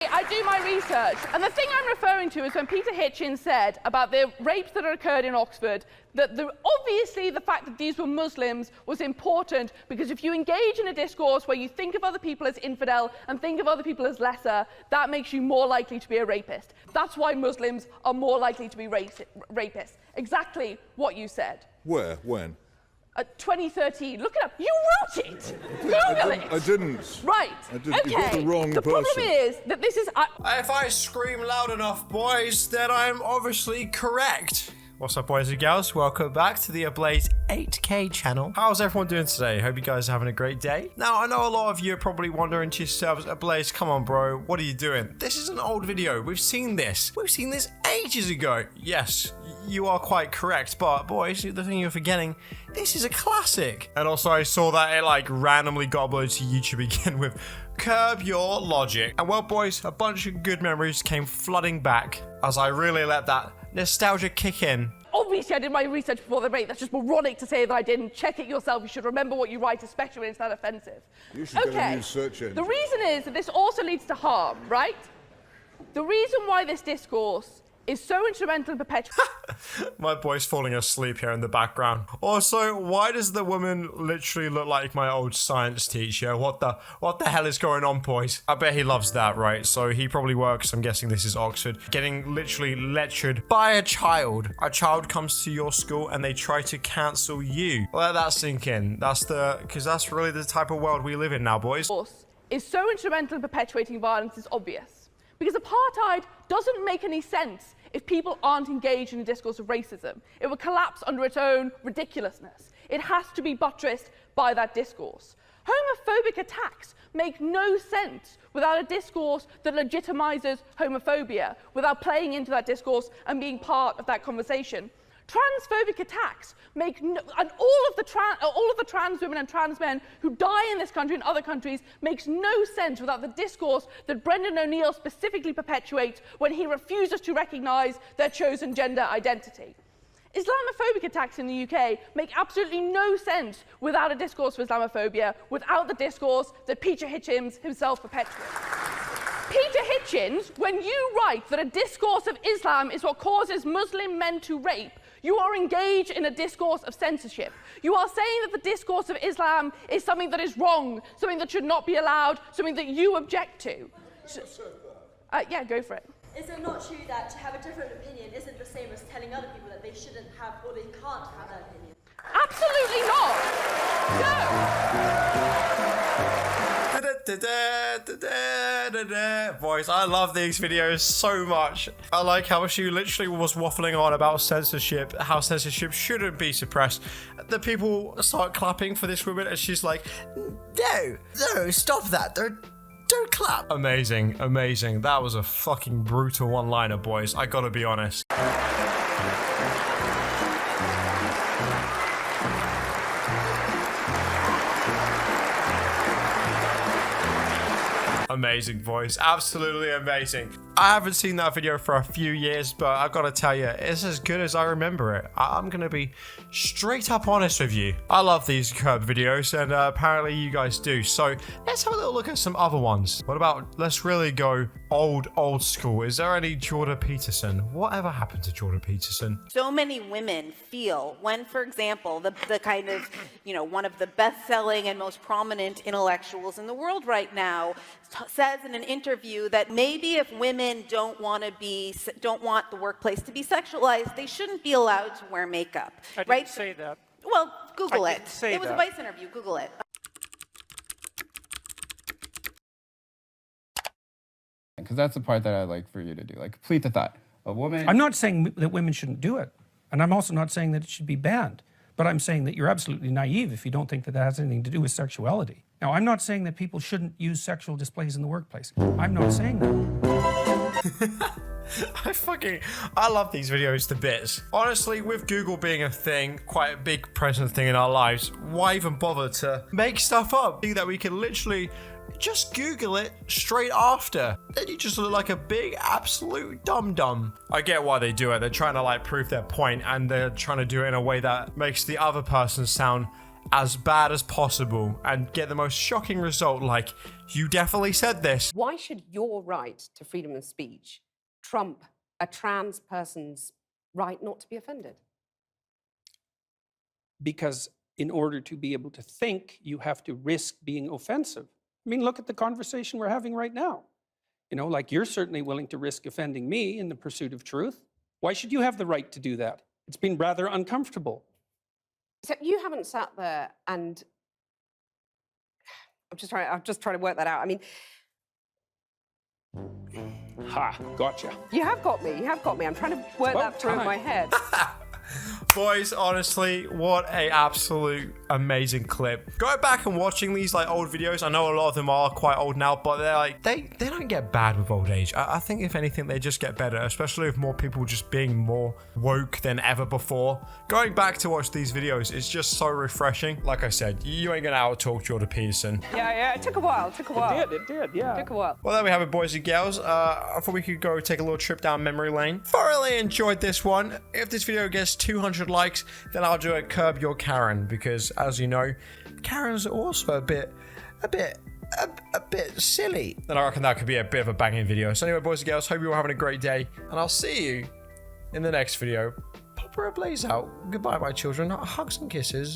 I do my research, and the thing I'm referring to is when Peter Hitchens said about the rapes that occurred in Oxford, that obviously the fact that these were Muslims was important, because if you engage in a discourse where you think of other people as infidel and think of other people as lesser, that makes you more likely to be a rapist. That's why Muslims are more likely to be rapists. Exactly what you said. Where? When? 2013. Look it up. You wrote it. Google it. I didn't. Right. I didn't. Okay. You got the wrong the problem person. is that this is. If I scream loud enough, boys, then I'm obviously correct. What's up, boys and gals? Welcome back to the Ablaze 8K channel. How's everyone doing today? Hope you guys are having a great day. Now, I know a lot of you are probably wondering to yourselves, Ablaze, come on, bro, what are you doing? This is an old video. We've seen this. We've seen this ages ago. Yes, you are quite correct, but boys, the thing you're forgetting, this is a classic. And also, I saw that it like randomly got uploaded to YouTube again with Curb Your Logic. And well, boys, a bunch of good memories came flooding back as I really let that nostalgia kick in. Obviously, I did my research before the break. That's just moronic to say that I didn't. Check it yourself. You should remember what you write, especially when it's that offensive. You should get a new search engine. The reason is that this also leads to harm, right? The reason why this discourse is so instrumental in perpetuating. My boy's falling asleep here in the background. Also, why does the woman literally look like my old science teacher? What the hell is going on, boys? I bet he loves that, right? So he probably works, I'm guessing this is Oxford, getting literally lectured by a child. A child comes to your school and they try to cancel you. Let that sink in. Because that's really the type of world we live in now, boys. Is so instrumental in perpetuating violence is obvious. Because apartheid doesn't make any sense if people aren't engaged in a discourse of racism. It would collapse under its own ridiculousness. It has to be buttressed by that discourse. Homophobic attacks make no sense without a discourse that legitimizes homophobia, without playing into that discourse and being part of that conversation. Transphobic attacks make and all of the trans women and trans men who die in this country and other countries makes no sense without the discourse that Brendan O'Neill specifically perpetuates when he refuses to recognise their chosen gender identity. Islamophobic attacks in the UK make absolutely no sense without a discourse of Islamophobia, without the discourse that Peter Hitchens himself perpetuates. Peter Hitchens, when you write that a discourse of Islam is what causes Muslim men to rape, you are engaged in a discourse of censorship. You are saying that the discourse of Islam is something that is wrong, something that should not be allowed, something that you object to. Yeah, go for it. Is it not true that to have a different opinion isn't the same as telling other people that they shouldn't have or they can't have that opinion? Absolutely not. No. Boys, I love these videos so much. I like how she literally was waffling on about censorship, how censorship shouldn't be suppressed. The people start clapping for this woman and she's like, no, stop that. Don't clap. Amazing, amazing. That was a fucking brutal one-liner, boys. I gotta be honest. Amazing, boys. Absolutely amazing. I haven't seen that video for a few years, but I've got to tell you, it's as good as I remember it. I'm going to be straight up honest with you. I love these Curb videos, and apparently you guys do. So let's have a little look at some other ones. What about, let's really go old school. Is there any Jordan Peterson? Whatever happened to Jordan Peterson? So many women feel when, for example, the kind of, one of the best-selling and most prominent intellectuals in the world right now says in an interview that maybe if women don't want the workplace to be sexualized, they shouldn't be allowed to wear makeup. I didn't right? say that. Well, Google it. It was a Vice interview. Google it. Because that's the part that I'd like for you to do. Like, complete the thought. A woman... I'm not saying that women shouldn't do it. And I'm also not saying that it should be banned. But I'm saying that you're absolutely naive if you don't think that that has anything to do with sexuality. Now, I'm not saying that people shouldn't use sexual displays in the workplace. I'm not saying that. I love these videos to bits. Honestly, with Google being a thing, quite a big present thing in our lives, why even bother to make stuff up? See that we can literally just Google it straight after. Then you just look like a big absolute dum-dum. I get why they do it. They're trying to like prove their point and they're trying to do it in a way that makes the other person sound as bad as possible and get the most shocking result, like, you definitely said this. Why should your right to freedom of speech trump a trans person's right not to be offended? Because in order to be able to think, you have to risk being offensive. I mean, look at the conversation we're having right now. You know, like, you're certainly willing to risk offending me in the pursuit of truth. Why should you have the right to do that? It's been rather uncomfortable. So you haven't sat there and I'm just trying to work that out. I mean, Ha, gotcha. you have got me. You have got me. I'm trying to work About that through in time. my head. Boys, honestly, what a absolute amazing clip. Going back and watching these like old videos, I know a lot of them are quite old now, but they're like, they don't get bad with old age. I think if anything, they just get better, especially with more people just being more woke than ever before. Going back to watch these videos is just so refreshing. Like I said, you ain't gonna out-talk Jordan Peterson. Yeah, it took a while. It did, yeah. Took a while. Well, there we have it, boys and girls. I thought we could go take a little trip down memory lane. Thoroughly enjoyed this one. If this video gets 200 likes, then I'll do a Curb Your Karen, because as you know, Karens are also a bit silly. And I reckon that could be a bit of a banging video. So anyway, boys and girls, hope you're all having a great day, and I'll see you in the next video. Pop her a blaze out. Goodbye, my children. Hugs and kisses.